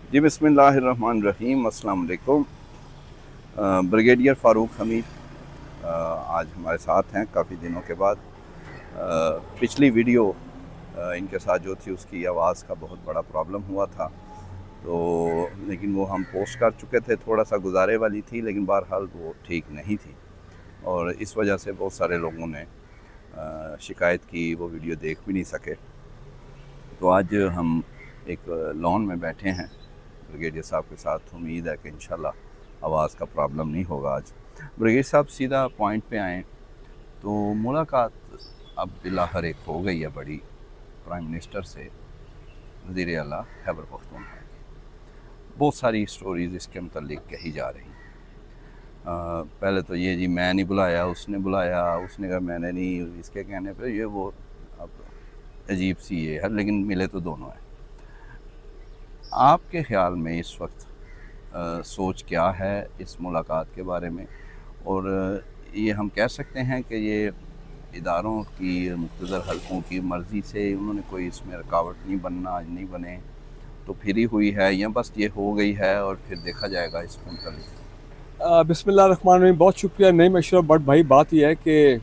जी बिस्मिल्लाहिर्रहमानिर्रहीम। अस्सलाम वालेकुम। ब्रिगेडियर फ़ारूक हमीद आज हमारे साथ हैं काफ़ी दिनों के बाद। पिछली वीडियो इनके साथ जो थी उसकी आवाज़ का बहुत बड़ा प्रॉब्लम हुआ था, तो लेकिन वो हम पोस्ट कर चुके थे। थोड़ा सा गुजारे वाली थी, लेकिन बहरहाल वो ठीक नहीं थी और इस वजह से बहुत सारे लोगों ने शिकायत की, वो वीडियो देख भी नहीं सके। तो आज हम एक लॉन में बैठे हैं ब्रिगेडियर साहब के साथ। उम्मीद है कि इंशाल्लाह आवाज़ का प्रॉब्लम नहीं होगा आज। ब्रिगेडियर साहब सीधा पॉइंट पे आएँ तो मुलाकात अब बिलाखिर एक हो गई है बड़ी, प्राइम मिनिस्टर से वज़ीर आला खैबर पख्तूनख्वा की। बहुत सारी स्टोरीज़ इसके मतलब कही जा रही। पहले तो ये जी मैं नहीं बुलाया, उसने बुलाया, उसने कहा मैंने नहीं, इसके कहने पे ये वो। अब अजीब सी ये है, लेकिन मिले तो दोनों हैं। आपके ख़्याल में इस वक्त सोच क्या है इस मुलाकात के बारे में, और ये हम कह सकते हैं कि ये इदारों की मुक़्तदर हलकों की मर्ज़ी से उन्होंने कोई इसमें रुकावट नहीं बनना, नहीं बने तो फिर ही हुई है, या बस ये हो गई है और फिर देखा जाएगा इसमें मतलब। बिस्मिल्लाहिर्रहमानिर्रहीम। बहुत शुक्रिया नईम अशरफ बट भाई। बात यह है कि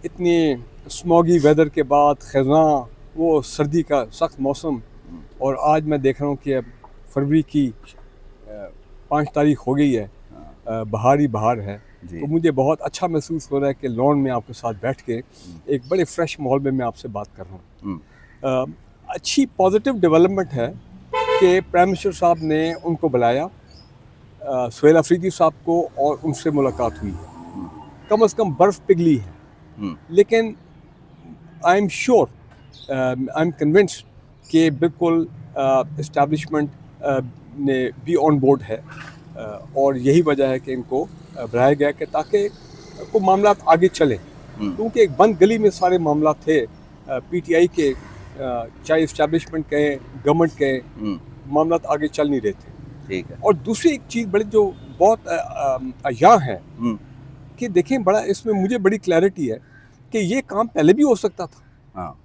इतनी स्मॉगी वेदर के बाद ख़ज़ां वो सर्दी का सख्त मौसम, और आज मैं देख रहा हूँ कि अब फरवरी की 5 तारीख हो गई है। बहार ही बहार है। जी। तो मुझे बहुत अच्छा महसूस हो रहा है कि लॉन में आपके साथ बैठ के एक बड़े फ्रेश माहौल में मैं आपसे बात कर रहा हूँ। अच्छी पॉजिटिव डेवलपमेंट है कि प्राइम मिनिस्टर साहब ने उनको बुलाया, सुहेल अफरीदी साहब को, और उनसे मुलाकात हुई है। कम से कम बर्फ़ पिघली है। लेकिन I am sure, I am convinced कि बिल्कुल इस्टेब्लिशमेंट ने भी ऑन बोर्ड है। और यही वजह है कि इनको बुलाया गया कि ताकि को मामला आगे चले, क्योंकि एक बंद गली में सारे मामला थे। पीटीआई के चाहे इस्टेब्लिशमेंट कहें, गवर्नमेंट कहें, मामला आगे चल नहीं रहे थे। ठीक है। और दूसरी एक चीज़ बड़ी जो बहुत अया है कि देखें, बड़ा इसमें मुझे बड़ी क्लैरिटी है कि ये काम पहले भी हो सकता था। हाँ।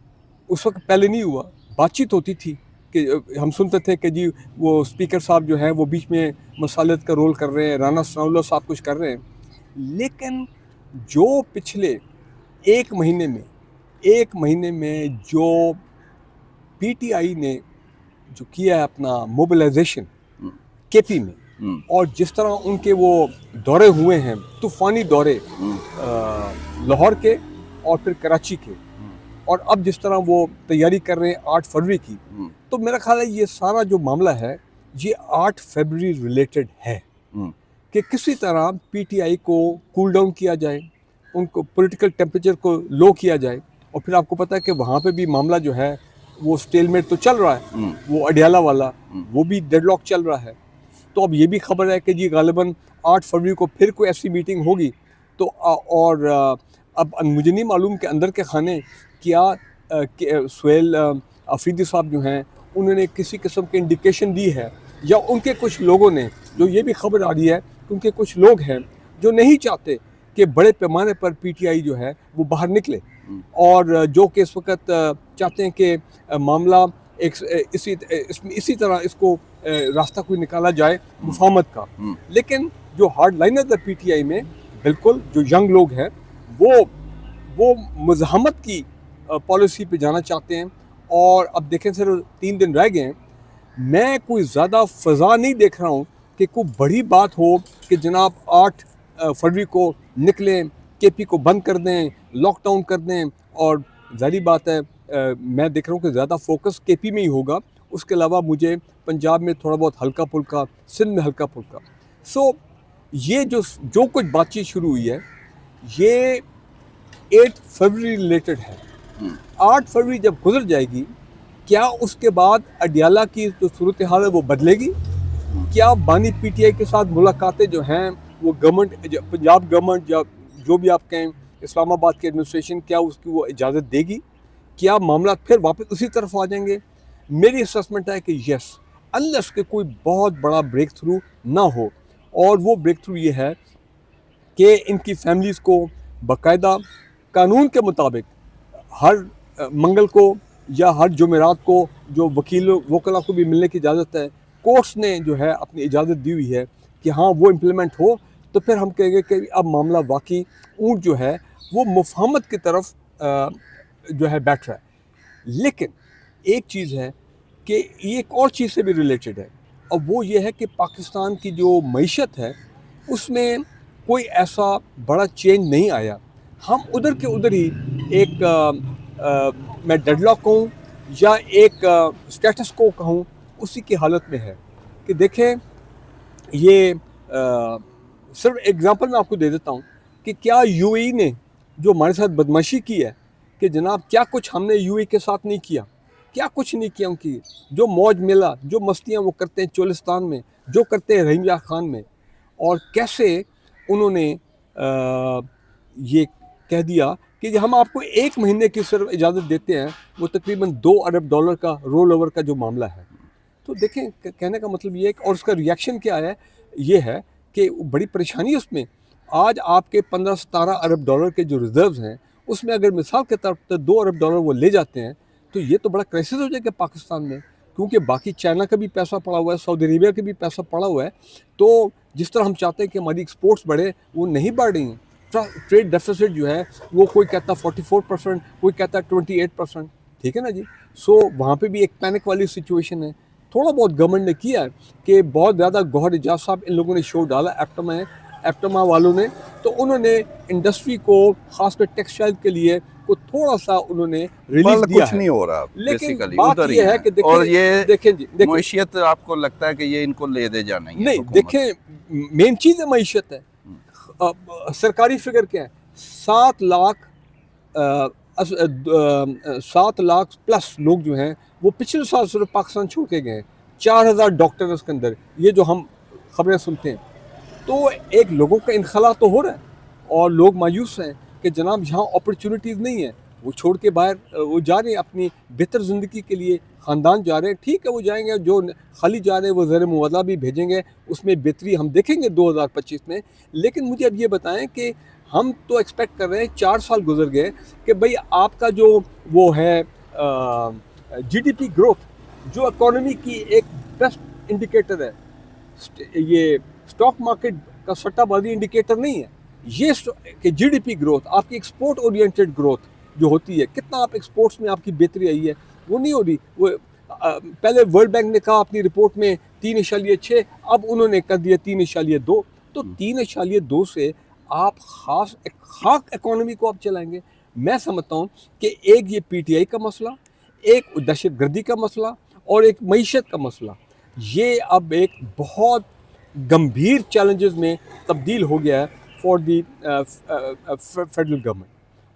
उस वक्त पहले नहीं हुआ, बातचीत होती थी कि हम सुनते थे कि जी वो स्पीकर साहब जो हैं वो बीच में मसालत का रोल कर रहे हैं, राना सनाउल्लाह साहब कुछ कर रहे हैं। लेकिन जो पिछले एक महीने में जो पीटीआई ने जो किया है अपना मोबिलाइजेशन केपी में, और जिस तरह उनके वो दौरे हुए हैं, तूफ़ानी दौरे लाहौर के और फिर कराची के, और अब जिस तरह वो तैयारी कर रहे हैं 8 फरवरी की, तो मेरा ख्याल है ये सारा जो मामला है ये 8 फरवरी रिलेटेड है कि किसी तरह पीटीआई को कूल डाउन किया जाए, उनको पॉलिटिकल टेम्परेचर को लो किया जाए। और फिर आपको पता है कि वहाँ पे भी मामला जो है वो स्टेलमेट तो चल रहा है, वो अडियाला वाला, वो भी डेडलॉक चल रहा है। तो अब ये भी खबर है कि जी गालिबन 8 फरवरी को फिर कोई ऐसी मीटिंग होगी। तो अब मुझे नहीं मालूम कि अंदर के खाने क्या सुहेल अफरीदी साहब जो हैं उन्होंने किसी किस्म की इंडिकेशन दी है, या उनके कुछ लोगों ने, जो ये भी खबर आ रही है कि उनके कुछ लोग हैं जो नहीं चाहते कि बड़े पैमाने पर पीटीआई जो है वो बाहर निकले, और जो कि इस वक्त चाहते हैं कि मामला एक इसी तरह इसको रास्ता कोई निकाला जाए मुफाहमत का। लेकिन जो हार्ड लाइनर है पीटीआई में, बिल्कुल जो यंग लोग हैं वो मुज़ाहमत की पॉलिसी पे जाना चाहते हैं। और अब देखें सिर्फ 3 दिन रह गए हैं, मैं कोई ज़्यादा फ़ज़ा नहीं देख रहा हूँ कि कोई बड़ी बात हो कि जनाब 8 फरवरी को निकलें, केपी को बंद कर दें, लॉकडाउन कर दें। और ज़ाहिर बात है, मैं देख रहा हूँ कि ज़्यादा फोकस केपी में ही होगा। उसके अलावा मुझे पंजाब में थोड़ा बहुत हल्का फुल्का, सिंध में हल्का फुल्का। सो ये जो कुछ बातचीत शुरू हुई है ये 8 फरवरी रिलेटेड है। 8 फरवरी जब गुजर जाएगी, क्या उसके बाद अडियाला की जो सूरत हाल है वो बदलेगी? क्या बानी पीटीआई के साथ मुलाकातें जो हैं वो गवर्नमेंट, पंजाब गवर्नमेंट या जो भी आप कहें इस्लामाबाद की एडमिनिस्ट्रेशन, क्या उसकी वो इजाज़त देगी? क्या मामला फिर वापस उसी तरफ आ जाएंगे? मेरी असेसमेंट है कि यस, अनलेस के कोई बहुत बड़ा ब्रेक थ्रू ना हो। और वो ब्रेक थ्रू ये है कि इनकी फैमिलीज़ को बाकायदा कानून के मुताबिक हर मंगल को या हर जुमेरात को जो वकीलों वकला को भी मिलने की इजाज़त है, कोर्ट्स ने जो है अपनी इजाज़त दी हुई है कि हाँ वो इम्प्लीमेंट हो, तो फिर हम कहेंगे कि अब मामला वाकई ऊँट जो है वो मुफाहमत की तरफ जो है बैठ रहा है। लेकिन एक चीज़ है कि ये एक और चीज़ से भी रिलेटेड है, और वो ये है कि पाकिस्तान की जो मईशत है उसमें कोई ऐसा बड़ा चेंज नहीं आया। हम उधर के उधर ही एक मैं डेडलॉक कहूँ या एक स्टेटस को कहूँ, उसी की हालत में है कि देखें ये सिर्फ एग्जांपल मैं आपको दे देता हूँ कि क्या यूएई ने जो हमारे साथ बदमाशी की है कि जनाब क्या कुछ हमने यूएई के साथ नहीं किया, क्या कुछ नहीं किया उनकी, जो मौज मेला जो मस्तियाँ वो करते हैं चोलिस्तान में, जो करते हैं रहीम यार खान में, और कैसे उन्होंने ये कह दिया कि हम आपको 1 महीने की सिर्फ इजाज़त देते हैं, वो तकरीबन $2 अरब का रोल ओवर का जो मामला है। तो देखें कहने का मतलब ये है और उसका रिएक्शन क्या है, ये है कि बड़ी परेशानी है उसमें। आज आपके 15-17 अरब डॉलर के जो रिजर्व्स हैं उसमें अगर मिसाल के तौर पर $2 अरब वो ले जाते हैं तो ये तो बड़ा क्राइसिस हो जाएगा पाकिस्तान में, क्योंकि बाकी चाइना का भी पैसा पड़ा हुआ है, सऊदी अरेबिया का भी पैसा पड़ा हुआ है। तो जिस तरह हम चाहते हैं कि हमारी एक्सपोर्ट्स बढ़े, वो नहीं बढ़ रही हैं। ट्रेड डेफिसिट जो है वो कोई कहता 44%, कोई कहता 28%, ठीक है ना जी। सो वहाँ पे भी एक पैनिक वाली सिचुएशन है। थोड़ा बहुत गवर्नमेंट ने किया है कि बहुत ज़्यादा गौहर एजाज साहब इन लोगों ने शो डाला एप्टमा वालों ने, तो उन्होंने इंडस्ट्री को खासकर टेक्सटाइल के लिए को थोड़ा सा उन्होंने रिलीफ दिया कुछ है। नहीं हो रहा, लेकिन बात ये है कि देखें, और ये देखें मईशत आपको लगता है कि ये इनको ले दे जाना है? नहीं, देखें मेन चीज़ है मईशत है। सरकारी फिगर क्या है, 7 लाख 7 लाख प्लस लोग जो हैं वो पिछले साल सिर्फ पाकिस्तान छोड़ के गए हैं। 4000 डॉक्टर उसके अंदर, ये जो हम खबरें सुनते हैं। तो एक लोगों का इनखला तो हो रहा है और लोग मायूस हैं कि जनाब यहाँ अपॉर्चुनिटीज़ नहीं है, वो छोड़ के बाहर वो जा रहे हैं अपनी बेहतर ज़िंदगी के लिए, ख़ानदान जा रहे हैं, ठीक है वो जाएंगे, जो खाली जा रहे हैं वो ज़र मुआवजा भी भेजेंगे, उसमें बेहतरी हम देखेंगे 2025 में। लेकिन मुझे अब ये बताएं कि हम तो एक्सपेक्ट कर रहे हैं, 4 साल गुजर गए कि भाई आपका जो वो है जीडीपी ग्रोथ, जो इकोनॉमी की एक बेस्ट इंडिकेटर है, ये स्टॉक मार्केट का सट्टाबाजी इंडिकेटर नहीं है, ये कि जीडीपी ग्रोथ, आपकी एक्सपोर्ट ओरिएंटेड ग्रोथ जो होती है, कितना आप एक्सपोर्ट्स में आपकी बेहतरी आई है, वो नहीं हो रही। वो पहले वर्ल्ड बैंक ने कहा अपनी रिपोर्ट में 3.6, अब उन्होंने कर दिया 3.2। तो 3.2 से आप खाक इकोनॉमी को आप चलाएंगे। मैं समझता हूँ कि एक ये पीटीआई का मसला, एक दहशतगर्दी का मसला और एक मईशत का मसला, ये अब एक बहुत गंभीर चैलेंजेस में तब्दील हो गया है फॉर दी फेडरल गवर्नमेंट।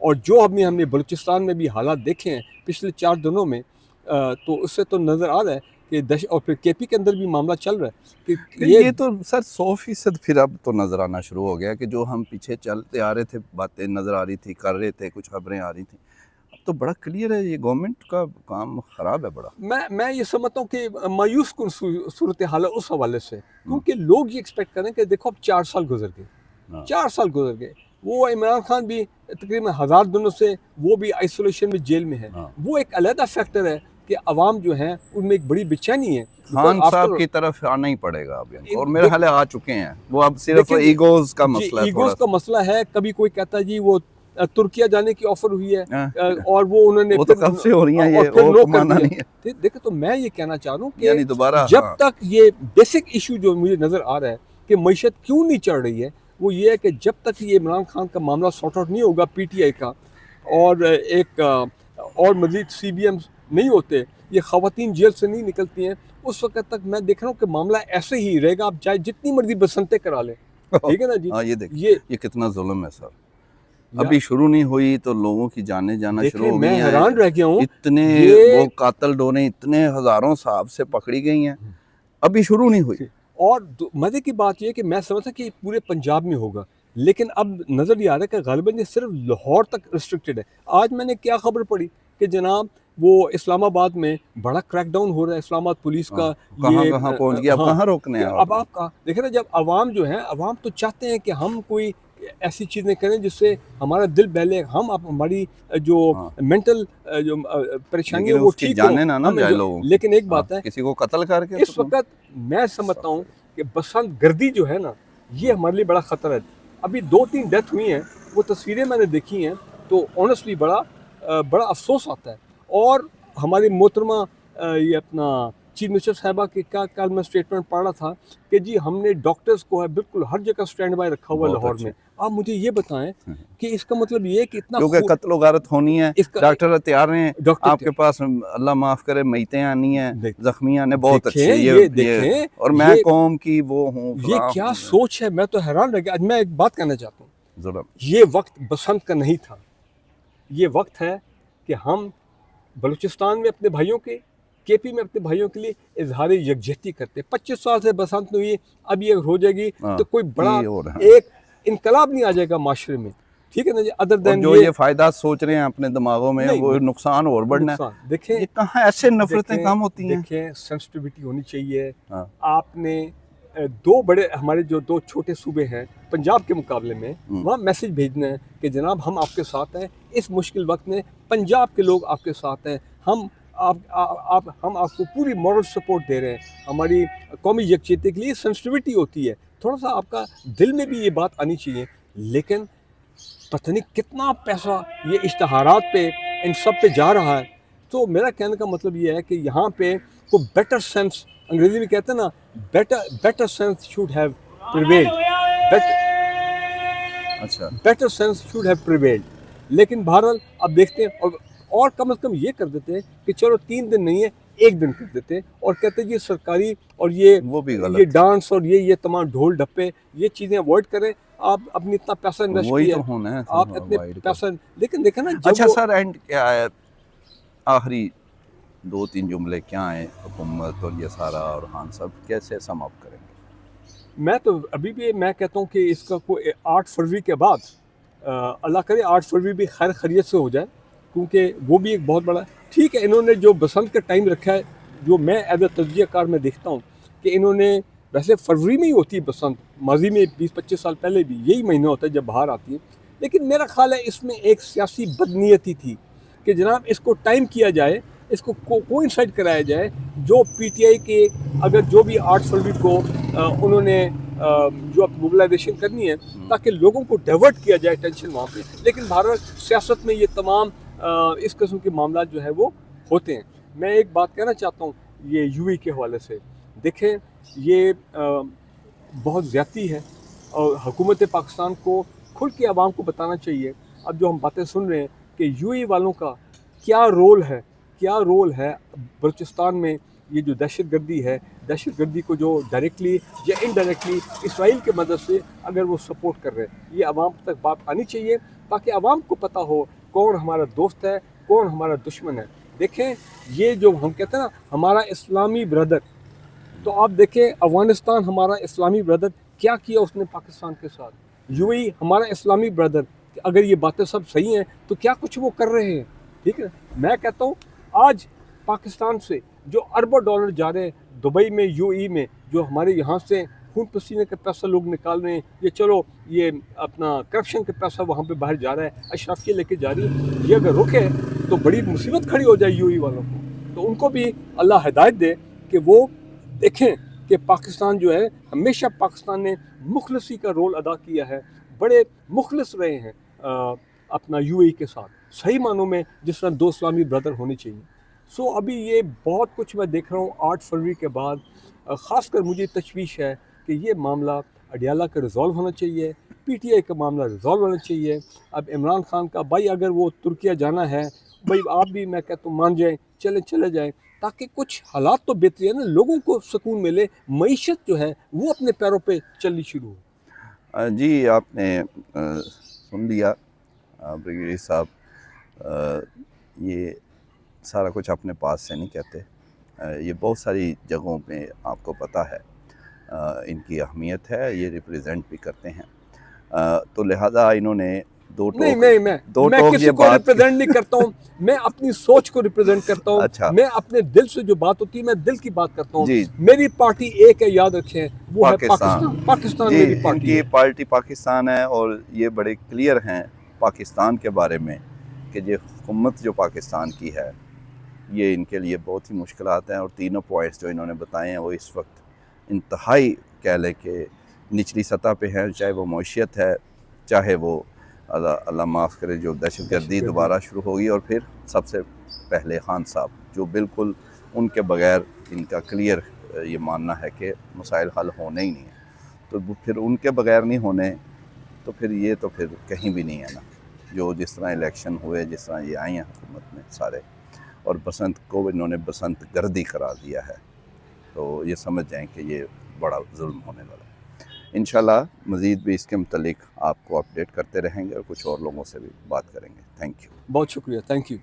और जो हमने बलूचिस्तान में भी हालात देखे हैं पिछले 4 दिनों में, तो उससे तो नज़र आ रहा है कि और फिर केपी के अंदर भी मामला चल रहा है कि ये तो सर 100% फिर अब तो नज़र आना शुरू हो गया कि जो हम पीछे चलते आ रहे थे, बातें नज़र आ रही थी, कर रहे थे, कुछ खबरें आ रही थी, अब तो बड़ा क्लियर है ये गवर्नमेंट का काम ख़राब है बड़ा। मैं ये समझता हूँ कि मायूस कुन सूरत हाल है उस हवाले से, क्योंकि लोग ये एक्सपेक्ट करें कि देखो अब 4 साल गुजर गए, 4 साल गुजर गए, वो इमरान खान भी तकरीबन 1000 दिनों से वो भी आइसोलेशन में जेल में है। वो एक अलग फैक्टर है कि अवाम जो है उनमें एक बड़ी बेचैनी है। खान साहब की तरफ आना ही पड़ेगा अब, और मेरे ख्याल आ चुके हैं वो, अब सिर्फ ईगोज का मसला है, ईगोज का मसला है। कभी कोई कहता जी वो तुर्किया जाने की ऑफर हुई है और वो उन्होंने वो तो कब से हो रही है, ये नहीं है। देखो, तो मैं ये कहना चाह रहा हूँ कि दोबारा जब तक ये बेसिक इशू जो मुझे नजर आ रहा है कि मईशत क्यों नहीं चढ़ रही है, वो ये है कि जब तक ये इमरान खान का मामला सॉर्ट आउट नहीं होगा पीटीआई का, और एक और मजीद CBM नहीं होते, ये ख़वातीन जेल से नहीं निकलती हैं, उस वक्त तक मैं देख रहा हूँ कि मामला ऐसे ही रहेगा। आप चाहे जितनी मर्जी बसंतें करा लें, ठीक है ना जी। ये देखिए ये कितना जुल्म है सर, अभी शुरू नहीं हुई तो लोगों की जाने जाना शुरू हो गई। मैं हैरान रह गया हूँ, इतने वो कातल डोने इतने हज़ारों साहब से पकड़ी गई हैं, अभी शुरू नहीं हुई। और मज़े की बात यह कि मैं समझता कि पूरे पंजाब में होगा, लेकिन अब नज़र ये आ रहा है कि गालिबन ये सिर्फ लाहौर तक रिस्ट्रिक्टेड है। आज मैंने क्या खबर पड़ी कि जनाब वो इस्लामाबाद में बड़ा क्रैकडाउन हो रहा है, इस्लामाबाद पुलिस का कहाँ पहुँच गया, अब कहाँ रोकने हैं। अब आप कहा देखें ना, जब अवाम जो है, अवाम तो चाहते हैं कि हम कोई ऐसी चीज़ें करें जिससे हमारा दिल बहले, हम हमारी जो हाँ, मेंटल जो परेशानी है लेकिन वो उसकी ठीक हो, जाने ना हम जाए जो। लोगों की। लेकिन एक हाँ, बात है, किसी को कत्ल करके इस वक्त मैं समझता हूँ कि बसंत गर्दी जो है ना, ये हमारे लिए बड़ा ख़तरा है। अभी 2-3 डेथ हुई हैं, वो तस्वीरें मैंने देखी हैं, तो ऑनेस्टली बड़ा अफसोस आता है। और हमारी मोहतरमा ये अपना चीफ मिनिस्टर साहिबा की का कल मैं स्टेटमेंट पढ़ रहा था कि जी हमने डॉक्टर्स को है बिल्कुल हर जगह स्टैंड बाय रखा हुआ है बहुत लाहौर अच्छे। में। आप मुझे ये बताएं कि इसका मतलब ये है कि इतना क्योंकि कत्ल गारत होनी है, इसका डॉक्टर तैयार हैं, डॉक्टर आपके पास अल्लाह माफ़ करे मैतें आनी हैं, देख ज़ख्मी आने, बहुत अच्छे देखें ये देखें और मैं ये कौम की वो हूँ, ये फलाँ क्या हूँ, सोच है, मैं तो हैरान रह गया। आज मैं एक बात कहना चाहता हूँ, ज़ुल्म। ये वक्त बसंत का नहीं था, ये वक्त है कि हम बलूचिस्तान में अपने भाइयों के, केपी में अपने भाइयों के लिए इजहार यकजहती करते हैं। 25 साल से बसंत नहीं हुई, अब ये हो जाएगी हाँ, तो कोई बड़ा ये हो रहा है। एक इनकलाब नहीं आ जाएगा माशरे में, ठीक है ना जी, अदर और देन जो ये ये फ़ायदा सोच रहे हैं अपने दिमागों में, नहीं वो नुकसान और बढ़ना है। नुकसान। देखें ये कहाँ ऐसे नफ़रतें देखें कम होती हैं? देखें सेंसिटिविटी होनी चाहिए। हाँ, आपने दो बड़े हमारे जो दो छोटे सूबे हैं पंजाब के मुकाबले में, वहाँ मैसेज भेजना है कि जनाब हम आपके साथ हैं, इस मुश्किल वक्त में पंजाब के लोग आपके साथ हैं, हम हम आपको पूरी मॉरल सपोर्ट दे रहे हैं। हमारी कौमी यकजहती के लिए सेंसिटिविटी होती है, थोड़ा सा आपका दिल में भी ये बात आनी चाहिए। लेकिन पता नहीं कितना पैसा ये इश्तहारात पे इन सब पे जा रहा है। तो मेरा कहने का मतलब ये है कि यहाँ पे को बेटर सेंस, अंग्रेजी में कहते हैं ना, better sense should have prevailed, अच्छा। Better sense should have prevailed. लेकिन बहरहाल अब देखते हैं, और कम से कम ये कर देते हैं कि चलो 3 दिन नहीं है, 1 दिन कर देते हैं, और कहते हैं ये सरकारी और वो भी ये गलत। डांस और ये तमाम ढोल ढप्पे, ये चीज़ें अवॉइड करें। आप अपनी इतना पैसा इन्वेस्ट वही किया तो है, होना है आप इतने वाइड का। पैसा, लेकिन देखा ना जब अच्छा वो सर, एंड क्या है, आखिरी 2-3 जुमले क्या हैं हुकूमत और ये सारा, और खान साहब कैसे सम अप करेंगे? मैं तो अभी भी मैं कहता हूँ कि इसका कोई 8 फरवरी के बाद अल्लाह करे 8 फरवरी भी खैर खैरियत से हो जाए, क्योंकि वो भी एक बहुत बड़ा, ठीक है इन्होंने जो बसंत का टाइम रखा है, जो मैं एज ए तजज़ियाकार में देखता हूँ कि इन्होंने, वैसे फरवरी में ही होती है बसंत, माजी में 20-25 साल पहले भी यही महीना होता है जब बाहर आती है, लेकिन मेरा ख्याल है इसमें एक सियासी बदनीयती थी कि जनाब इसको टाइम किया जाए, इसको कोइंसाइड कराया जाए, जो पीटीआई के अगर जो भी 8 फरवरी को उन्होंने जो अब मोबिलाइजेशन करनी है ताकि लोगों को डाइवर्ट किया जाए टेंशन वहाँ पे। लेकिन भारत सियासत में ये तमाम इस किस्म के मामला जो है वो होते हैं। मैं एक बात कहना चाहता हूँ ये यूएई के हवाले से, देखें ये बहुत ज़्यादती है और हुकूमत पाकिस्तान को खुल के आवाम को बताना चाहिए। अब जो हम बातें सुन रहे हैं कि यूएई वालों का क्या रोल है बलूचिस्तान में, ये जो दहशतगर्दी है, दहशतगर्दी को जो डायरेक्टली या इनडायरेक्टली इसराइल की मदद से अगर वो सपोर्ट कर रहे हैं, ये आवाम तक बात आनी चाहिए ताकि आवाम को पता हो कौन हमारा दोस्त है, कौन हमारा दुश्मन है। देखें ये जो हम कहते हैं ना हमारा इस्लामी ब्रदर, तो आप देखें अफगानिस्तान हमारा इस्लामी ब्रदर क्या किया उसने पाकिस्तान के साथ, यूएई हमारा इस्लामी ब्रदर, अगर ये बातें सब सही हैं तो क्या कुछ वो कर रहे हैं, ठीक है। मैं कहता हूँ आज पाकिस्तान से जो अरबों डॉलर जा रहे हैं दुबई में, यूएई में, जो हमारे यहाँ से खून पसीने का पैसा लोग निकाल रहे हैं, ये चलो ये अपना करप्शन का पैसा वहाँ पे बाहर जा रहा है, अशराफिया लेके जा रही है, ये अगर रुके तो बड़ी मुसीबत खड़ी हो जाए यूएई वालों को। तो उनको भी अल्लाह हिदायत दे कि वो देखें कि पाकिस्तान जो है, हमेशा पाकिस्तान ने मुखलसी का रोल अदा किया है, बड़े मुखलिस रहे हैं अपना यूएई के साथ, सही मानों में जिस तरह दो इस्लामी ब्रदर होने चाहिए। सो अभी ये बहुत कुछ मैं देख रहा हूँ 8 फरवरी के बाद, ख़ासकर मुझे तशवीश है कि ये मामला अडियाला का रिज़ॉल्व होना चाहिए, पीटीआई का मामला रिज़ॉल्व होना चाहिए। अब इमरान खान का भाई अगर वो तुर्किया जाना है, भाई आप भी मैं कहता हूँ मान जाएँ, चले जाएँ, ताकि कुछ हालात तो बेहतरी है ना, लोगों को सुकून मिले, मईशत जो है वो अपने पैरों पे चलनी शुरू हो। जी आपने सुन लिया ब्रिगेडियर साहब, ये सारा कुछ अपने पास से नहीं कहते, ये बहुत सारी जगहों पे आपको पता है इनकी अहमियत है, ये रिप्रेजेंट भी करते हैं, तो लिहाजा इन्होंने दो नहीं टोक मैं टोक किसी ये को बात रिप्रेजेंट नहीं करता हूँ। मैं अपनी सोच को रिप्रेजेंट करता हूँ। अच्छा। मैं अपने दिल से जो बात होती है मैं दिल की बात करता हूँ। जी। मेरी पार्टी एक है, याद रखें, वो है पाकिस्तान। पाकिस्तान जी, मेरी पार्टी इनकी है। पार्टी पाकिस्तान है और ये बड़े क्लियर हैं पाकिस्तान के बारे में कि ये हुकूमत जो पाकिस्तान की है ये इनके लिए बहुत ही मुश्किलात हैं। और तीनों पॉइंट्स जो इन्होंने बताए हैं वो इस वक्त इंतहाई कह लें कि निचली सतह पे हैं, चाहे वो मईशत है, चाहे वो अल्लाह माफ़ करे जो दहशतगर्दी दोबारा शुरू होगी, और फिर सबसे पहले खान साहब जो बिल्कुल उनके बगैर इनका क्लियर ये मानना है कि मसाइल हल होने ही नहीं है। तो फिर उनके बगैर नहीं होने तो फिर ये तो फिर कहीं भी नहीं है ना। जो जिस तरह इलेक्शन हुए, जिस तरह ये आई हैं हुकूमत में सारे, और बसंत को इन्होंने बसंत गर्दी करार दिया है, तो ये समझ जाएं कि ये बड़ा जुल्म होने वाला है। इंशाल्लाह मज़ीद भी इसके मुतल्लिक आपको अपडेट करते रहेंगे और कुछ और लोगों से भी बात करेंगे। Thank you. बहुत शुक्रिया, थैंक यू।